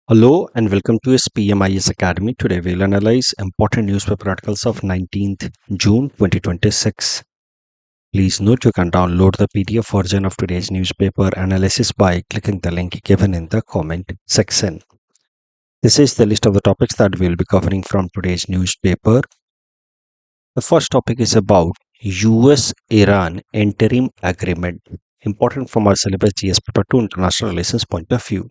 Hello and welcome to SPMIS Academy. Today we'll analyze important newspaper articles of 19th June 2026. Please note you can download the PDF version of today's newspaper analysis by clicking the link given in the comment section. This is the list of the topics that we'll be covering from today's newspaper. The first topic is about US-Iran interim agreement. Important from our syllabus GS paper 2 international relations point of view.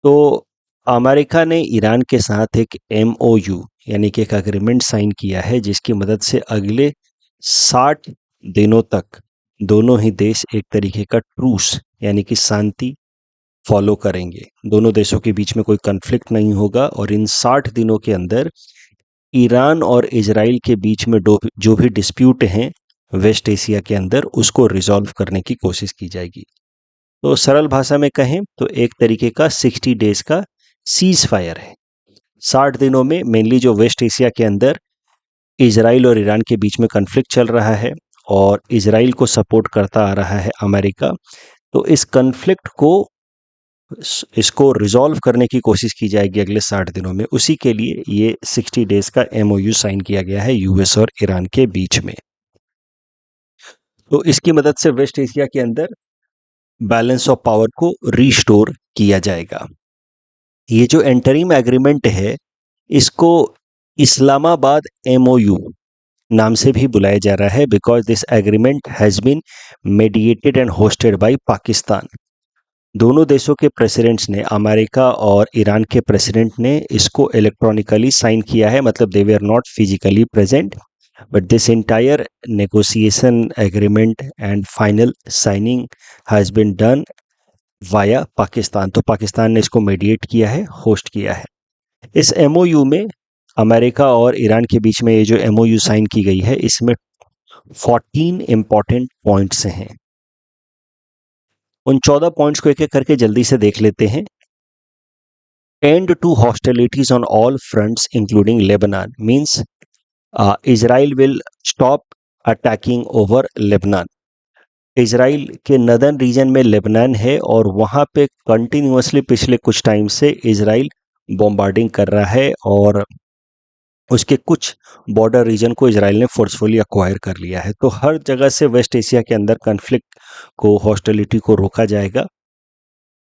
तो America ने Iran के साथ एक MOU यानी कि एक agreement sign किया है जिसकी मदद से अगले 60 दिनों तक दोनों ही देश एक तरीके का ट्रूस यानी कि शांति फॉलो करेंगे। दोनों देशों के बीच में कोई कन्फ्लिक्ट नहीं होगा और इन 60 दिनों के अंदर ईरान और इजराइल के बीच में जो भी डिस्प्यूट हैं वेस्ट एशिया के अंदर उसको रिजॉल्व करने की कोशिश की जाएगी। तो सरल भाषा में कहें तो एक तरीके का 60 डेज का सीज फायर है। 60 दिनों में मेनली जो वेस्ट एशिया के अंदर इजराइल और ईरान के बीच में कन्फ्लिक्ट चल रहा है और इजराइल को सपोर्ट करता आ रहा है अमेरिका, तो इस कन्फ्लिक्ट को इसको रिजॉल्व करने की कोशिश की जाएगी अगले 60 दिनों में। उसी के लिए ये 60 डेज का MOU साइन किया गया है यूएस और ईरान के बीच में। तो इसकी मदद से वेस्ट एशिया के अंदर बैलेंस ऑफ पावर को रीस्टोर किया जाएगा। ये जो इंटरिम एग्रीमेंट है इसको इस्लामाबाद MOU नाम से भी बुलाया जा रहा है because this agreement has been mediated and hosted by Pakistan. दोनों देशों के प्रेसिडेंट्स ने, अमेरिका और ईरान के प्रेसिडेंट ने इसको इलेक्ट्रॉनिकली साइन किया है, मतलब they were not physically present, but this entire negotiation agreement and final signing has been done via Pakistan. तो पाकिस्तान ने इसको मीडिएट किया है, होस्ट किया है। इस MOU में अमेरिका और ईरान के बीच में ये जो MOU साइन की गई है इसमें 14 इंपॉर्टेंट पॉइंट्स हैं। उन 14 पॉइंट्स को एक एक करके जल्दी से देख लेते हैं। End to hostilities on all fronts including Lebanon means Israel will stop attacking over Lebanon। Israel के नदर्न रीजन में लेबनान है और वहाँ पे कंटिन्यूसली पिछले कुछ टाइम से इजराइल बॉम्बार्डिंग कर रहा है और उसके कुछ बॉर्डर रीजन को इजराइल ने फोर्सफुली अक्वायर कर लिया है। तो हर जगह से वेस्ट एशिया के अंदर कन्फ्लिक्ट को, हॉस्टिलिटी को रोका जाएगा।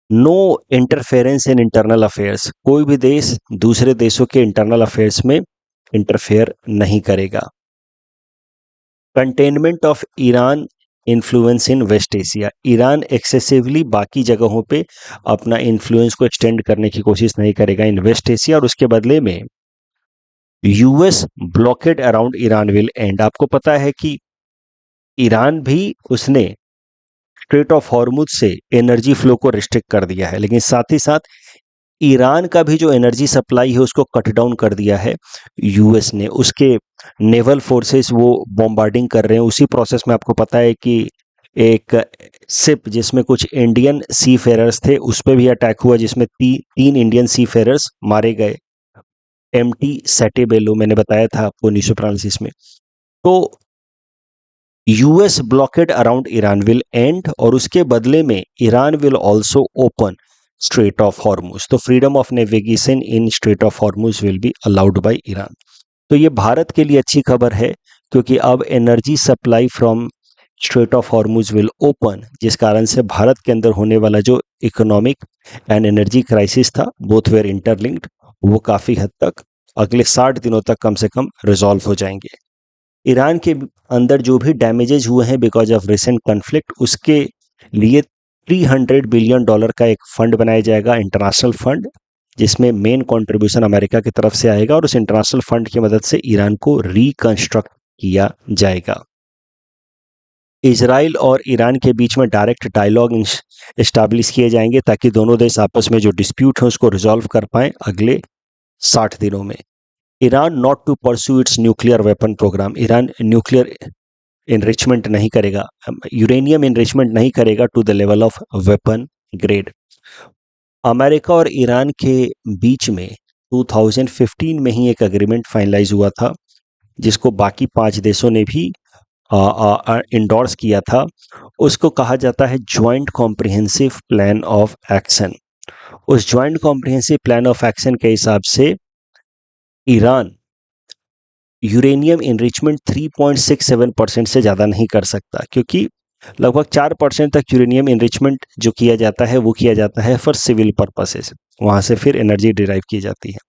No interference in internal affairs, कोई भी देश दूसरे देशों के इंटरनल अफेयर्स में इंटरफेयर नहीं करेगा। Containment of Iran influence in West Asia, Iran excessively बाकी जगहों पे अपना इन्फ्लुएंस को एक्सटेंड करने की कोशिश नहीं करेगा इन वेस्ट एशिया, और उसके बदले में US blockade around Iran will and. आपको पता है कि ईरान भी उसने स्ट्रेट ऑफ हॉर्मुज से एनर्जी फ्लो को रिस्ट्रिक्ट कर दिया है, लेकिन साथ ही साथ ईरान का भी जो एनर्जी सप्लाई है उसको कट डाउन कर दिया है यूएस ने। उसके नेवल फोर्सेस वो बॉम्बार्डिंग कर रहे हैं। उसी प्रोसेस में आपको पता है कि एक शिप जिसमें कुछ इंडियन सी फेरर्स थे उस पर भी अटैक हुआ जिसमें 3 इंडियन सी फेरर्स मारे गए। MT सैटेबेलो मैंने बताया था आपको न्यूज़पेपर एनालिसिस में। तो US blockade around Iran will end, और उसके बदले में Iran will also open strait of Hormuz. तो freedom of navigation in strait of Hormuz will be allowed by Iran. तो ये भारत के लिए अच्छी खबर है क्योंकि अब energy supply from straight of Hormuz will open, जिस कारण से भारत के अंदर होने वाला जो इकोनॉमिक एंड एनर्जी क्राइसिस था, बोथ वेयर इंटरलिंक्ड, वो काफ़ी हद तक अगले 60 दिनों तक कम से कम रिजॉल्व हो जाएंगे। ईरान के अंदर जो भी डैमेजेस हुए हैं बिकॉज ऑफ रिसेंट कन्फ्लिक्ट, उसके लिए $300 बिलियन का एक फंड बनाया जाएगा, इंटरनेशनल फंड, जिसमें मेन कंट्रीब्यूशन अमेरिका की तरफ से आएगा और उस इंटरनेशनल फंड की मदद से ईरान को रिकंस्ट्रक्ट किया जाएगा। इजराइल और ईरान के बीच में डायरेक्ट डायलॉग एस्टैब्लिश किए जाएंगे ताकि दोनों देश आपस में जो डिस्प्यूट है उसको रिजॉल्व कर पाएं अगले 60 दिनों में। Iran not to pursue its nuclear weapon program, Iran nuclear enrichment नहीं करेगा, यूरेनियम इनरिचमेंट नहीं करेगा to the level of weapon grade. America और ईरान के बीच में 2015 में ही एक एग्रीमेंट फाइनलाइज हुआ था जिसको बाकी 5 देशों ने भी इंडोर्स किया था। उसको कहा जाता है joint comprehensive plan of action, उस joint comprehensive plan of action के हिसाब से ईरान यूरेनियम इनरिचमेंट 3.67% से ज़्यादा नहीं कर सकता, क्योंकि लगभग 4% तक यूरेनियम इनरिचमेंट जो किया जाता है वो किया जाता है फॉर सिविल पर्पसेस, वहाँ से फिर एनर्जी डिराइव की जाती है।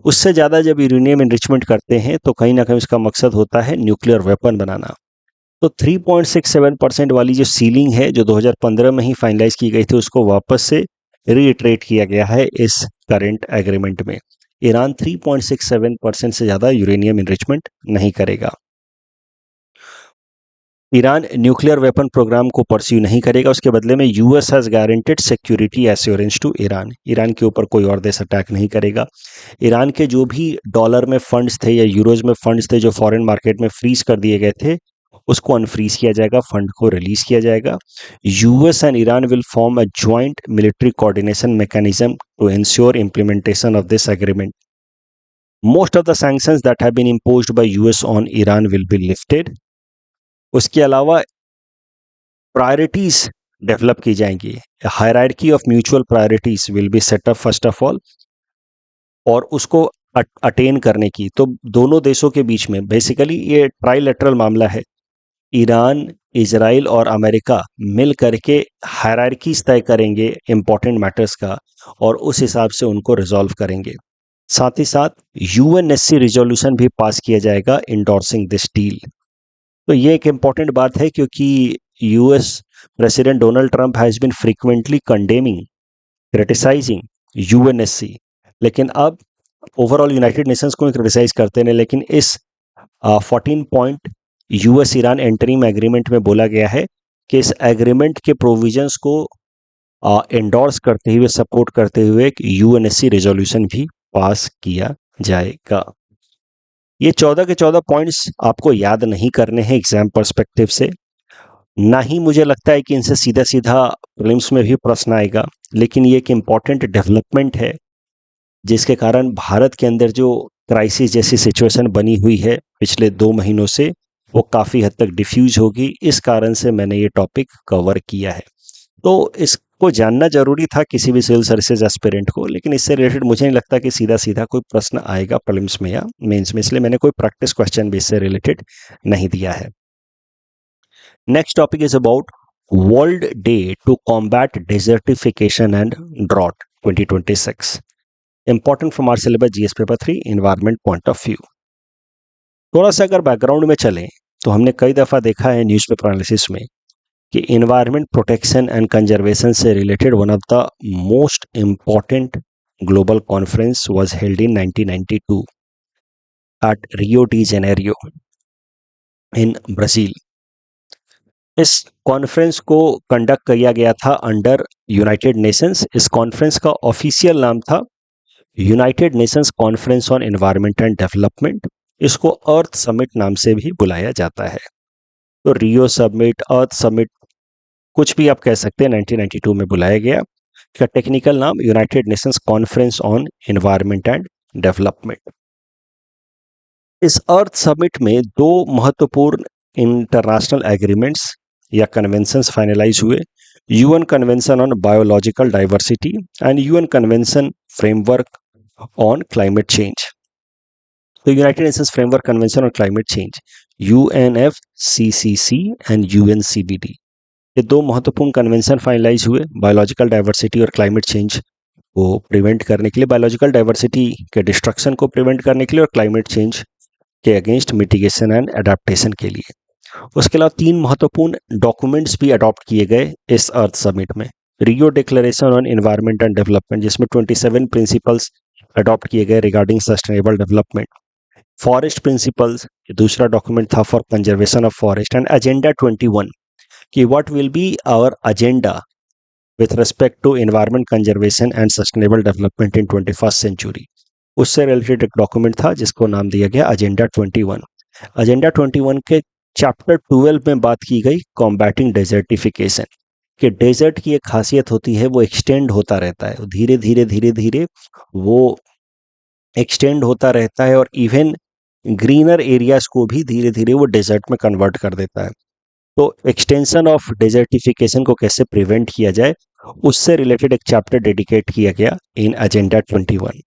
उससे ज़्यादा जब यूरेनियम इनरिचमेंट करते हैं तो कहीं ना कहीं उसका मकसद होता है न्यूक्लियर वेपन बनाना। तो 3.67% वाली जो सीलिंग है जो 2015 में ही फाइनलाइज की गई थी, उसको वापस से रीइटरेट किया गया है इस करंट एग्रीमेंट में। ईरान 3.67% से ज़्यादा यूरेनियम इनरिचमेंट नहीं करेगा। ईरान न्यूक्लियर वेपन प्रोग्राम को परस्यू नहीं करेगा, उसके बदले में US has guaranteed security assurance to Iran. Iran के ऊपर कोई और देश अटैक नहीं करेगा। ईरान के जो भी डॉलर में फंड्स थे या यूरोज में फंड्स थे जो फॉरेन मार्केट में फ्रीज कर दिए गए थे, उसको अनफ्रीज किया जाएगा, फंड को रिलीज किया जाएगा। US and Iran will form a joint military coordination mechanism to ensure implementation of this agreement. Most of the sanctions that have been imposed by US on Iran will be lifted. उसके अलावा priorities develop की जाएंगी। Hierarchy of mutual priorities will be set up first of all, और उसको attain करने की, तो दोनों देशों के बीच में बेसिकली ये ट्राइलेटरल मामला है। ईरान, इजराइल और अमेरिका मिल करके हायरार्कीज तय करेंगे इंपॉर्टेंट मैटर्स का, और उस हिसाब से उनको रिजॉल्व करेंगे। साथ ही साथ यूएनएससी रिजोल्यूशन भी पास किया जाएगा इंडोर्सिंग दिस डील। तो ये एक इम्पॉर्टेंट बात है, क्योंकि US President Donald Trump has been frequently condemning, criticising UNSC, लेकिन अब ओवरऑल यूनाइटेड नेशंस को क्रिटिसाइज करते हैं। लेकिन इस 14 point US Iran entering agreement में बोला गया है कि इस एग्रीमेंट के प्रोविजंस को एंडोर्स करते हुए, सपोर्ट करते हुए एक यूएनएससी रेजोल्यूशन भी पास किया जाएगा। ये 14 के 14 पॉइंट्स आपको याद नहीं करने हैं एग्जाम पर्सपेक्टिव से, ना ही मुझे लगता है कि इनसे सीधा सीधा प्रीलिम्स में भी प्रश्न आएगा, लेकिन ये एक इम्पॉर्टेंट डेवलपमेंट है जिसके कारण भारत के अंदर जो क्राइसिस जैसी सिचुएशन बनी हुई है पिछले 2 महीनों से, वो काफ़ी हद तक डिफ्यूज होगी। इस कारण से मैंने ये टॉपिक कवर किया है। तो इसको जानना जरूरी था किसी भी सिविल सर्विसेज एस्पिरेंट को, लेकिन इससे रिलेटेड मुझे नहीं लगता कि सीधा सीधा कोई प्रश्न आएगा प्रीलिम्स में या मेंस में, इसलिए मैंने कोई प्रैक्टिस क्वेश्चन भी इससे रिलेटेड नहीं दिया है। Next topic is about world day to combat desertification and drought 2026, important from our syllabus GS paper 3 environment point of view. थोड़ा सा अगर बैकग्राउंड में चलें तो हमने कई दफ़ा देखा है न्यूज़पेपर एनालिसिस में कि एनवायरमेंट प्रोटेक्शन एंड कंजर्वेशन से related one of the most important global conference was held in 1992 at Rio de Janeiro in Brazil. इस कॉन्फ्रेंस को कंडक्ट किया गया था अंडर यूनाइटेड नेशंस। इस कॉन्फ्रेंस का ऑफिशियल नाम था United Nations conference on environment and development. इसको अर्थ समिट नाम से भी बुलाया जाता है। तो रियो समिट, अर्थ समिट, कुछ भी आप कह सकते हैं, 1992 में बुलाया गया। इसका टेक्निकल नाम United Nations conference on environment and development. इस अर्थ समिट में 2 महत्वपूर्ण इंटरनेशनल एग्रीमेंट्स या कन्वेंशंस फाइनलाइज हुए। UN convention on biological diversity and UN convention framework on climate change. तो United Nations framework convention on climate change, UNFCCC and UNCBD, ये 2 महत्वपूर्ण convention finalise हुए biological diversity और climate change को prevent करने के लिए, बायोलॉजिकल डाइवर्सिटी के डिस्ट्रक्शन को प्रिवेंट करने के लिए और क्लाइमेट चेंज के अगेंस्ट मिटिगेशन एंड एडेप्टेशन के लिए। उसके अलावा 3 महत्वपूर्ण डॉक्यूमेंट्स भी अडॉप्ट किए गए इस अर्थ समिट में। Rio declaration on environment and development, जिसमें 27 प्रिंसिपल्स अडॉप्ट किए गए regarding sustainable development. Forest principles, दूसरा डॉक्यूमेंट था for conservation of forest. And agenda 21 कि what will be our agenda with respect to environment conservation and sustainable development in 21st century. उससे related एक document था जिसको नाम दिया गया एजेंडा 21। एजेंडा 21 के चैप्टर 12 में बात की गई कॉम्बैटिंग डेजर्टिफिकेशन, कि डेजर्ट की एक खासियत होती है, वो एक्सटेंड होता रहता है, धीरे धीरे धीरे धीरे वो एक्सटेंड होता रहता है और इवन ग्रीनर एरियाज को भी धीरे धीरे वो डेजर्ट में कन्वर्ट कर देता है। तो एक्सटेंशन ऑफ डेजर्टिफिकेशन को कैसे प्रिवेंट किया जाए, उससे रिलेटेड एक चैप्टर डेडिकेट किया गया इन एजेंडा 21।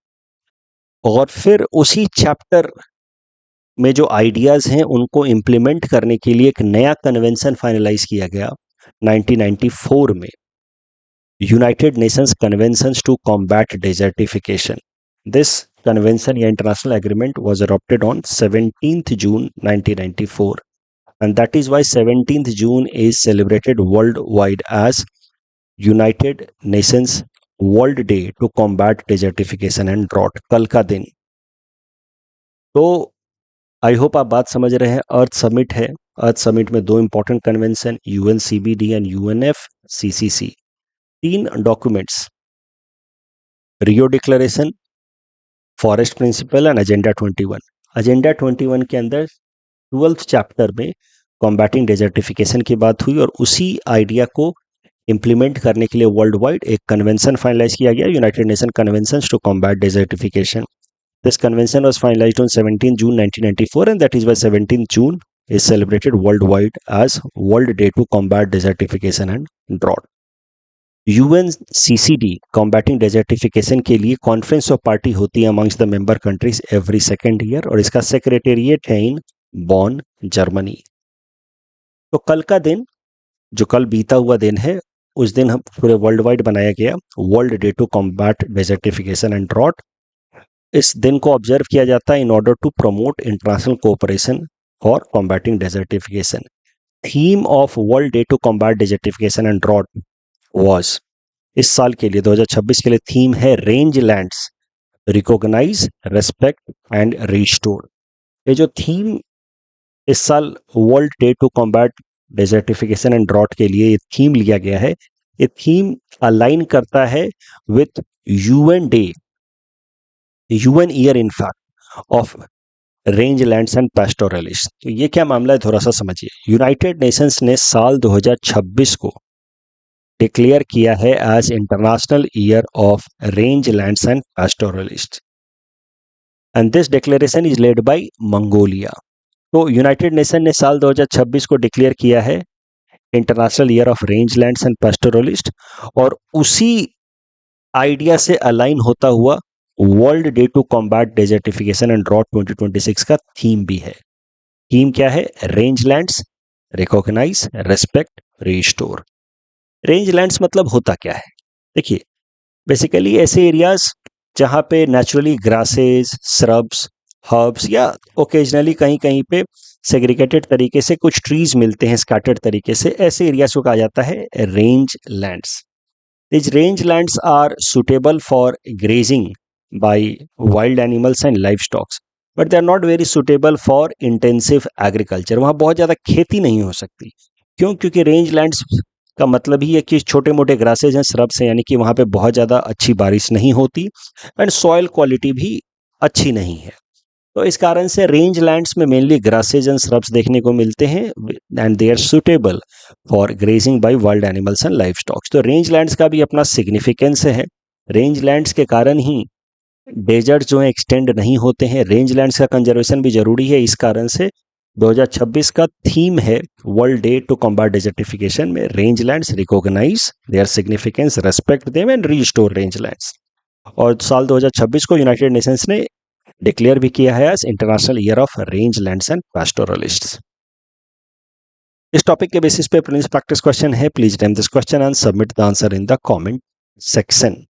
और फिर उसी चैप्टर में जो आइडियाज़ हैं उनको इम्प्लीमेंट करने के लिए एक नया कन्वेंशन फाइनलाइज किया गया 1994 में, United Nations conventions to combat desertification. This convention या international agreement was adopted on 17th June 1994, and that is why 17th June is celebrated worldwide as United Nations World Day to combat desertification and drought, कल का दिन। तो I hope आप बात समझ रहे हैं। अर्थ समिट है, अर्थ समिट में दो important convention, UNCBD and UNFCCC, तीन documents, Rio declaration, forest principle and agenda 21। Agenda 21 के अंदर 12th चैप्टर में कॉम्बैटिंग डेजर्टिफिकेशन की बात हुई और उसी आइडिया को इम्प्लीमेंट करने के लिए वर्ल्ड वाइड एक कन्वेंशन फाइनलाइज किया गया, United Nation conventions to combat desertification. This convention was finalised on 17 June 1994 and that is why 17th June is celebrated worldwide as World Day to combat desertification and drought. UNCCD combating desertification के लिए conference of party होती है amongst the member countries every second year और इसका secretariat है इन बॉन, Germany. तो कल का दिन, जो कल बीता हुआ दिन है, उस दिन हम पूरे वर्ल्ड वाइड बनाया गया world day to combat desertification and drought. इस दिन को ऑब्जर्व किया जाता है in order to promote international cooperation for combating desertification. Theme of world day to combat desertification and drought was, इस साल के लिए 2026 के लिए थीम है range lands recognise, respect and restore. ये जो थीम इस साल world day to combat desertification and drought के लिए ये थीम लिया गया है, ये थीम अलाइन करता है with UN day, UN year in fact of rangelands and pastoralist. तो ये क्या मामला है, थोड़ा सा समझिए। यूनाइटेड नेशंस ने साल 2026 को डिक्लेयर किया है as international year of rangelands and pastoralist and this declaration is led by Mongolia. तो यूनाइटेड नेशन ने साल 2026 को डिक्लेयर किया है international year of rangelands and pastoralist और उसी आइडिया से अलाइन होता हुआ world day to combat desertification and drought 2026 का थीम भी है। थीम क्या है? Range lands recognise, respect, restore. Rangelands मतलब होता क्या है? देखिए, बेसिकली ऐसे एरियाज जहाँ पे नेचुरली ग्रासेस, श्रब्स, हर्ब्स या ओकेजनली कहीं कहीं पे सेग्रीगेटेड तरीके से कुछ ट्रीज मिलते हैं स्कैटर्ड तरीके से, ऐसे एरियाज को कहा जाता है range lands. These range lands are suitable for grazing by wild animals and livestock, but they are not very suitable for intensive agriculture. वहाँ बहुत ज़्यादा खेती नहीं हो सकती। क्यों? क्योंकि रेंज लैंड्स का मतलब ही है कि छोटे मोटे ग्रासेज हैं, श्रब्स हैं, यानी कि वहाँ पे बहुत ज़्यादा अच्छी बारिश नहीं होती एंड सॉइल क्वालिटी भी अच्छी नहीं है। तो इस कारण से रेंज लैंड्स में मेनली ग्रासेज एंड श्रब्स देखने को मिलते हैं and they are suitable for grazing by wild animals and life stocks. तो रेंज लैंड्स का भी अपना सिग्निफिकेंस है। रेंज लैंड्स के कारण ही डेजर्ट जो है एक्सटेंड नहीं होते हैं। रेंज लैंड्स का कंजर्वेशन भी जरूरी है। इस कारण से 2026 का थीम है world day to combat desertification में range lands recognise their significance, respect them and restore rangelands. और साल 2026 को यूनाइटेड नेशंस ने डिक्लेयर भी किया है as international year of rangelands and pastoralists. इस टॉपिक के बेसिस पे प्रीलिम्स प्रैक्टिस क्वेश्चन है। Please time this question and submit the answer in the comment section.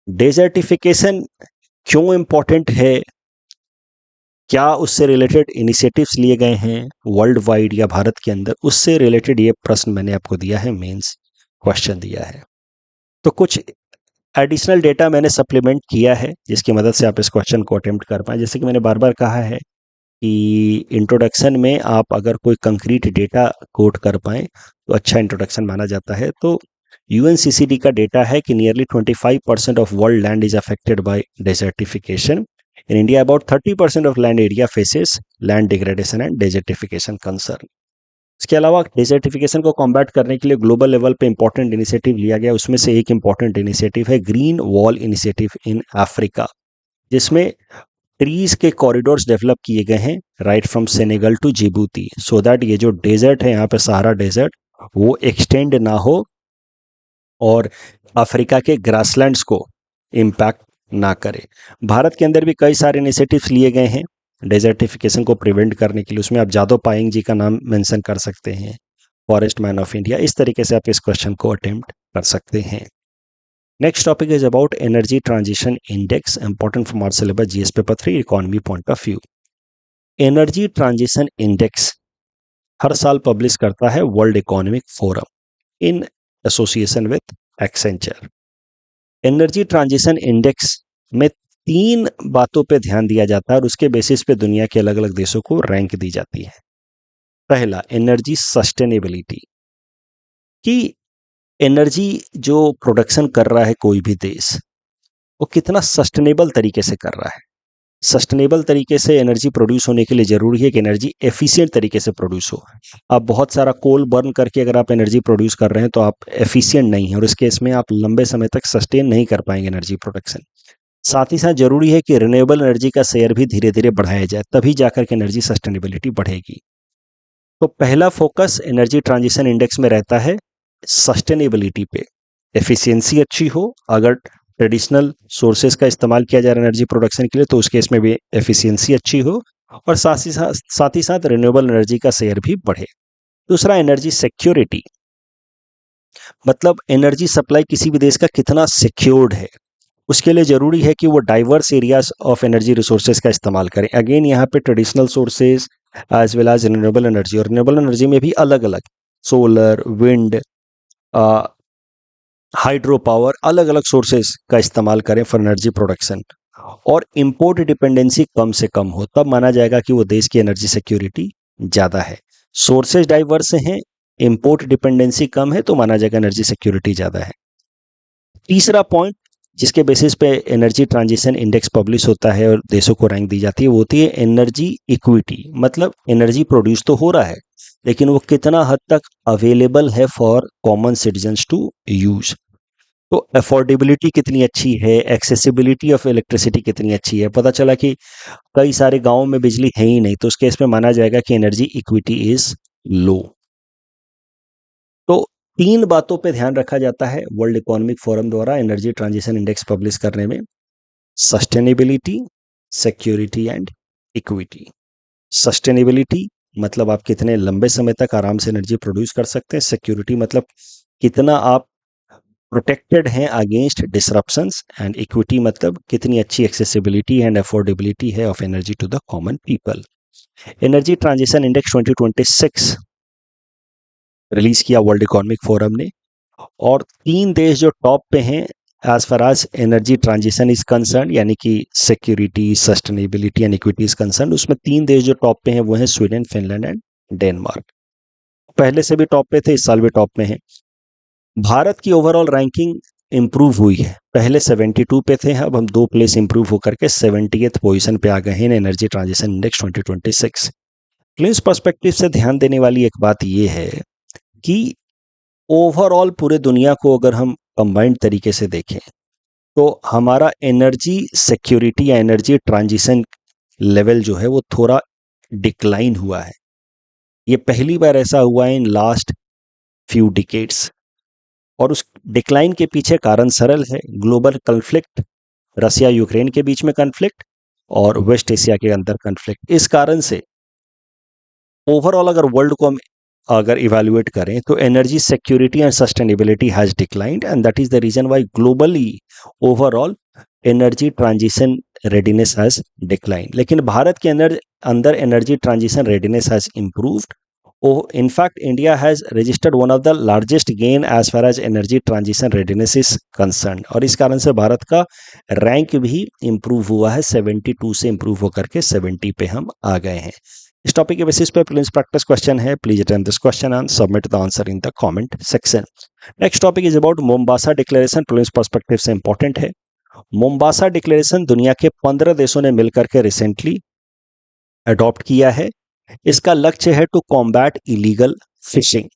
Desertification क्यों इंपॉर्टेंट है? क्या उससे रिलेटेड इनिशिएटिव्स लिए गए हैं वर्ल्ड वाइड या भारत के अंदर? उससे रिलेटेड ये प्रश्न मैंने आपको दिया है, मेंस क्वेश्चन दिया है। तो कुछ एडिशनल डेटा मैंने सप्लीमेंट किया है जिसकी मदद से आप इस क्वेश्चन को अटेम्प्ट कर पाएं। जैसे कि मैंने बार बार कहा है कि इंट्रोडक्शन में आप अगर कोई कंक्रीट डेटा कोट कर पाएं तो अच्छा इंट्रोडक्शन माना जाता है। तो यूएनसीसीडी का डेटा है कि nearly 25% of world land is affected by desertification. In India about 30% of land area faces land degradation and desertification concern. इसके अलावा डेजर्टिफिकेशन को कॉम्बैट करने के लिए ग्लोबल लेवल पे इंपॉर्टेंट इनिशिएटिव लिया गया। उसमें से एक इंपॉर्टेंट इनिशिएटिव है green wall initiative in Africa, जिसमें ट्रीज के कॉरिडोर्स डेवलप किए गए हैं right from Senegal to Djibouti, so that ये जो डेजर्ट है यहाँ पे सहारा डेजर्ट वो एक्सटेंड ना हो और अफ्रीका के ग्रासलैंड्स को इम्पैक्ट ना करे। भारत के अंदर भी कई सारे इनिशिएटिव्स लिए गए हैं डेजर्टिफिकेशन को प्रिवेंट करने के लिए। उसमें आप जादव पायेंग जी का नाम मेंशन कर सकते हैं, फॉरेस्ट मैन ऑफ इंडिया। इस तरीके से आप इस क्वेश्चन को अटेम्प्ट कर सकते हैं। Next topic is about energy transition index, important from our syllabus GS paper 3 economy point of view. Energy transition index हर साल पब्लिश करता है World Economic Forum in association with Accenture. Energy transition index में 3 बातों पे ध्यान दिया जाता है और उसके बेसिस पे दुनिया के अलग अलग देशों को रैंक दी जाती है। पहला, एनर्जी सस्टेनेबिलिटी, कि एनर्जी जो प्रोडक्शन कर रहा है कोई भी देश, वो कितना सस्टेनेबल तरीके से कर रहा है। सस्टेनेबल तरीके से एनर्जी प्रोड्यूस होने के लिए जरूरी है कि एनर्जी एफिशिएंट तरीके से प्रोड्यूस हो। आप बहुत सारा कोल बर्न करके अगर आप एनर्जी प्रोड्यूस कर रहे हैं तो आप एफिशिएंट नहीं है और इस केस में आप लंबे समय तक सस्टेन नहीं कर पाएंगे एनर्जी प्रोडक्शन। साथ ही साथ जरूरी है कि रिन्यूएबल एनर्जी का शेयर भी धीरे धीरे बढ़ाया जाए, तभी जाकर के एनर्जी सस्टेनेबिलिटी बढ़ेगी। तो पहला फोकस एनर्जी ट्रांजिशन इंडेक्स में रहता है सस्टेनेबिलिटी पे। एफिशिएंसी अच्छी हो, अगर ट्रेडिशनल सोर्सेज का इस्तेमाल किया जा रहा है एनर्जी प्रोडक्शन के लिए तो उस केस में भी एफिशिएंसी अच्छी हो और साथ ही साथ रिन्यूएबल एनर्जी का शेयर भी बढ़े। दूसरा, एनर्जी सिक्योरिटी, मतलब एनर्जी सप्लाई किसी भी देश का कितना सिक्योर्ड है। उसके लिए जरूरी है कि वो diverse areas of energy resources का इस्तेमाल करें। अगेन यहाँ पे traditional sources as well as renewable energy, और रिन्यूएबल एनर्जी में भी अलग अलग सोलर, विंड, हाइड्रो पावर, अलग अलग सोर्सेज का इस्तेमाल करें फॉर एनर्जी प्रोडक्शन। और इंपोर्ट डिपेंडेंसी कम से कम हो, तब माना जाएगा कि वो देश की एनर्जी सिक्योरिटी ज्यादा है। सोर्सेज डाइवर्स हैं, इंपोर्ट डिपेंडेंसी कम है, तो माना जाएगा एनर्जी सिक्योरिटी ज्यादा है। तीसरा पॉइंट जिसके बेसिस पे एनर्जी ट्रांजिशन इंडेक्स पब्लिश होता है और देशों को रैंक दी जाती है वो होती है एनर्जी इक्विटी, मतलब एनर्जी प्रोड्यूस तो हो रहा है लेकिन वो कितना हद तक अवेलेबल है for common citizens to use. तो अफोर्डेबिलिटी कितनी अच्छी है, एक्सेसिबिलिटी ऑफ इलेक्ट्रिसिटी कितनी अच्छी है। पता चला कि कई सारे गांवों में बिजली है ही नहीं, तो उस केस में माना जाएगा कि एनर्जी इक्विटी इज लो। तो 3 बातों पे ध्यान रखा जाता है वर्ल्ड इकोनॉमिक फोरम द्वारा एनर्जी ट्रांजिशन इंडेक्स पब्लिश करने में: sustainability, security and equity. Sustainability मतलब आप कितने लंबे समय तक आराम से एनर्जी प्रोड्यूस कर सकते हैं। सिक्योरिटी मतलब कितना आप प्रोटेक्टेड हैं अगेंस्ट डिसरप्शंस, एंड इक्विटी मतलब कितनी अच्छी एक्सेसिबिलिटी एंड अफोर्डेबिलिटी है of energy to the common people. Energy transition index 2026 release किया वर्ल्ड इकोनॉमिक फोरम ने, और 3 देश जो टॉप पे हैं as far as energy transition is concern, यानी कि security, sustainability and equity is concern, उसमें 3 देश जो टॉप पे हैं वो हैं स्वीडन, फिनलैंड एंड डेनमार्क। पहले से भी टॉप पे थे, इस साल भी टॉप में हैं। भारत की ओवरऑल रैंकिंग इंप्रूव हुई है, पहले 72 पे थे, अब हम 2 प्लेस इंप्रूव होकर के 70th पोजीशन पे आ गए हैं energy transition index 2026। Cleans perspective से ध्यान देने वाली एक बात यह है कि ओवरऑल पूरे दुनिया को अगर हम कंबाइंड तरीके से देखें तो हमारा एनर्जी सिक्योरिटी या एनर्जी ट्रांजिशन लेवल जो है वो थोड़ा डिक्लाइन हुआ है। ये पहली बार ऐसा हुआ है इन लास्ट फ्यू डिकेड्स, और उस डिक्लाइन के पीछे कारण सरल है: ग्लोबल कॉन्फ्लिक्ट, रसिया यूक्रेन के बीच में कॉन्फ्लिक्ट और वेस्ट एशिया के अंदर कॉन्फ्लिक्ट। इस कारण से ओवरऑल अगर वर्ल्ड को हम अगर इवैल्यूएट करें तो energy security and sustainability has declined, and that is the reason why globally overall energy transition readiness has declined. लेकिन भारत के अंदर energy transition readiness has improved. In fact, India has registered one of the largest gain as far as energy transition readiness is concerned, और इस कारण से भारत का rank भी improve हुआ है, 72 से इंप्रूव होकर के 70 पे हम आ गए हैं। इस टॉपिक के बेसिस पे प्रीलिम्स प्रैक्टिस क्वेश्चन है, please attempt this question and submit the answer in the comment section. Next topic is about Mombasa declaration, prelims perspective से इंपॉर्टेंट है। मोम्बासा डिक्लेरेशन दुनिया के 15 देशों ने मिलकर के रिसेंटली अडॉप्ट किया है। इसका लक्ष्य है to combat illegal fishing.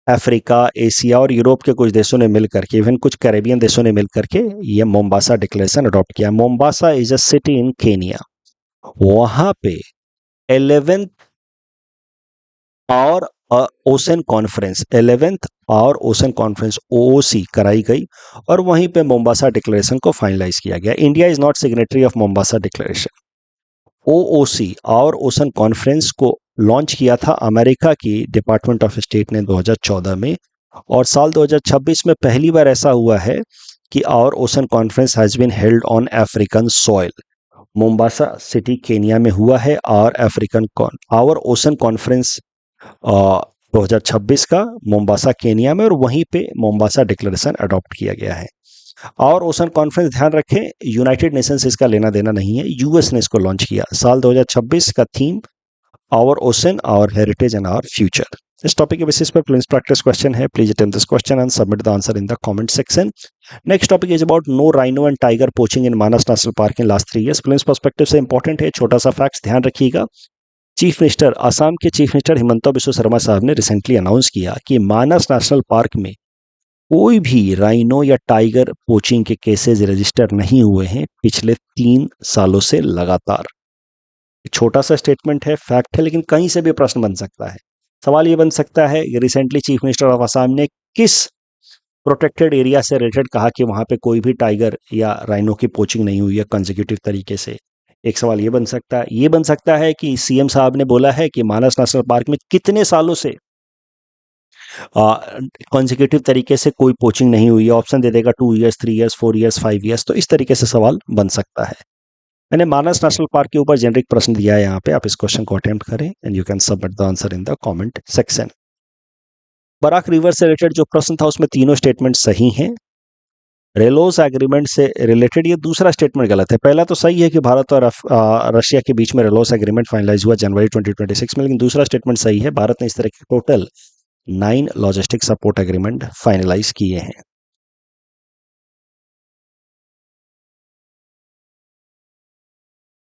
Africa, Asia और यूरोप के कुछ देशों ने मिलकर के, इवन कुछ कैरेबियन देशों ने मिलकर के ये मोम्बासा डिक्लेरेशन अडॉप्ट किया। Mombasa is a city in Kenya. वहां पे 11th और ओशन कॉन्फ्रेंस, 11th और ओशन कॉन्फ्रेंस ओओसी कराई गई और वहीं पे मोम्बासा डिक्लेरेशन को फाइनलाइज किया गया। India is not signatory of Mombasa declaration. OOC और ओशन कॉन्फ्रेंस को लॉन्च किया था अमेरिका की डिपार्टमेंट ऑफ स्टेट ने 2014 में, और साल 2026 में पहली बार ऐसा हुआ है कि our ocean conference has been held on African soil. Mombasa city Kenya में हुआ है और आवर ओशन कॉन्फ्रेंस 2026 का मोम्बासा केनिया में, और वहीं पे मोम्बासा डिक्लेरेशन अडॉप्ट किया गया है। और ओशन कॉन्फ्रेंस, ध्यान रखें, यूनाइटेड नेशंस इसका लेना देना नहीं है, यूएस ने इसको लॉन्च किया। साल 2026 का theme our ocean, our heritage and our future. इस टॉपिक के बेसिस पर प्लीज प्रैक्टिस क्वेश्चन है। Please attempt this question and submit the answer in the comment section. Next topic is about no rhino and tiger poaching in Manas national park in last 3 years। Please perspective से important है, छोटा सा fact ध्यान रखिएगा। Chief minister, Assam के chief minister Himanta Biswa Sharma साहब ने recently announce किया कि मानस नेशनल पार्क में कोई भी राइनो या टाइगर पोचिंग के केसेस रजिस्टर नहीं हुए हैं पिछले 3 सालों से लगातार। छोटा सा स्टेटमेंट है, फैक्ट है, लेकिन कहीं से भी प्रश्न बन सकता है। सवाल ये बन सकता है कि recently chief minister of Assam ने किस प्रोटेक्टेड एरिया से रिलेटेड कहा कि वहां पे कोई भी टाइगर या राइनो की पोचिंग नहीं हुई है कंसेक्यूटिव तरीके से। एक सवाल ये बन सकता है। ये बन सकता है कि सीएम साहब ने बोला है कि मानस नेशनल पार्क में कितने सालों से कॉन्जिक्यूटिव तरीके से कोई पोचिंग नहीं हुई है। ऑप्शन दे देगा 2 years, 3 years, 4 years, 5 years। तो इस तरीके से सवाल बन सकता है। मैंने मानस नेशनल पार्क के ऊपर जेनरिक प्रश्न दिया है यहाँ पे, आप इस क्वेश्चन को अटेम्प्ट करें and you can submit the answer in the comment section. Barak river से रिलेटेड जो प्रश्न था उसमें तीनों स्टेटमेंट सही हैं। रेलोस एग्रीमेंट से रिलेटेड ये दूसरा स्टेटमेंट गलत है। पहला तो सही है कि भारत और रशिया के बीच में रेलोस एग्रीमेंट फाइनलाइज हुआ जनवरी 2026 में, लेकिन दूसरा स्टेटमेंट सही है। भारत ने इस तरह के total 9 logistic support agreement finalise किए हैं।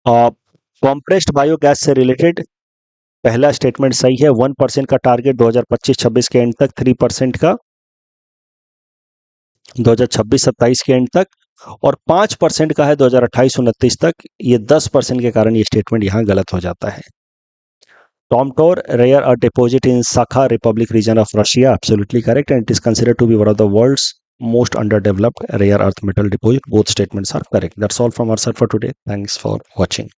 कॉम्प्रेस्ड बायोगैस से रिलेटेड पहला स्टेटमेंट सही है। 1% का टारगेट 2025-26 के एंड तक, 3% का 2026-27 के एंड तक, और 5% का है 2028-29 तक। ये 10% के कारण ये स्टेटमेंट यहां गलत हो जाता है। टॉमटोर rare earth deposit in Sakha Republic region of Russia, absolutely correct, and it is considered to be one of the world's most underdeveloped rare earth metal deposit. Both statements are correct. That's all from our side for today. Thanks for watching.